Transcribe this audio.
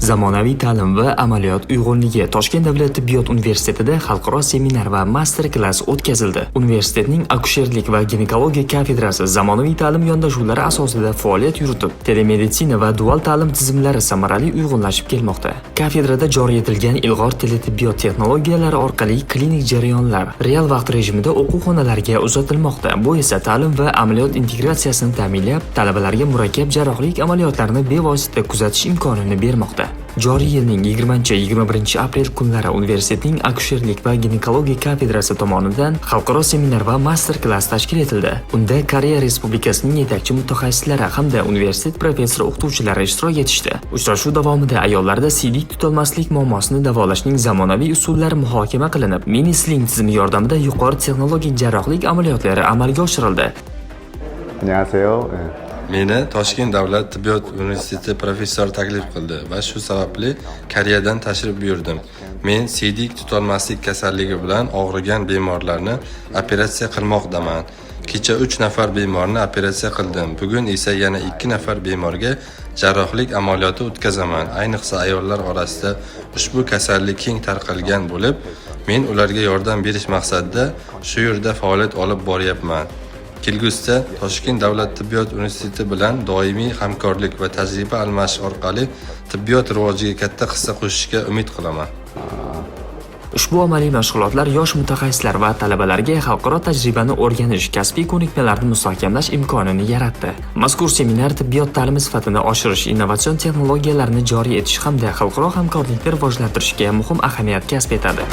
Zamonaviy ta'lim va amaliyot uyg'unligi Toshkent davlat tibbiyot universitetida xalqaro seminar va master klass o'tkazildi. Universitetning akusherlik va ginekologiya kafedrasi zamonaviy ta'lim yondashuvlari asosida faoliyat yuritib, telemeditsina va dual ta'lim tizimlari samarali uyg'unlashib kelmoqda. Kafedrada joriy etilgan ilg'or teletibbiyot texnologiyalari orqali klinik jarayonlar real vaqt rejimida o'quv xonalariga uzatilmoqda. Bu esa ta'lim va amaliyot integratsiyasini ta'minlab, talabalarga murakkab jarrohlik amaliyotlarini bevosita kuzatish imkonini bermoqda. Joriy yilning 20-21 aprel kunlari universitetning akusherlik va ginekologiya kafedrasi tomonidan xalqaro seminar va master klass tashkil etildi. Unda Koreya Respublikasining yetakchi mutaxassislari hamda universitet professor-o'qituvchilari ishtirok etishdi. Uchrashuv davomida ayollarda siydik tutolmaslik muammosini davolashning zamonaviy usullari muhokama qilinib, mini sling tizimi yordamida yuqori texnologik jarrohlik amaliyotlari amalga oshirildi. 안녕하세요. Meni Toshkent davlat tibbiyot universiteti professor taklif qildi va shu sababli Koreyadan tashrif buyurdim. Men siydik tutolmaslik kasalligi bilan og'rigan bemorlarni operatsiya qilmoqdaman. Kecha 3 nafar bemorni operatsiya qildim. Bugun esa yana 2 nafar bemorga jarrohlik amaliyoti o'tkazaman. Ayniqsa ayollar orasida ushbu kasallik keng tarqalgan bo'lib, men ularga yordam berish maqsadida shu yerda faoliyat olib boryapman. Kelgusida Toshkent davlat tibbiyot universiteti bilan doimiy hamkorlik va tajriba almashish orqali tibbiyot rivojiga katta hissa qo'shishga umid qilaman. Ushbu amaliy mashg'ulotlar yosh mutaxassislar va talabalarga xalqaro tajribani o'rganish, kasbiy ko'nikmalarni mustahkamlash imkonini yaratdi. Mazkur seminar tibbiyot ta'limi sifatini oshirish, innovatsion texnologiyalarni joriy etish hamda xalqaro hamkorlikni rivojlantirishga muhim ahamiyat kasb etadi.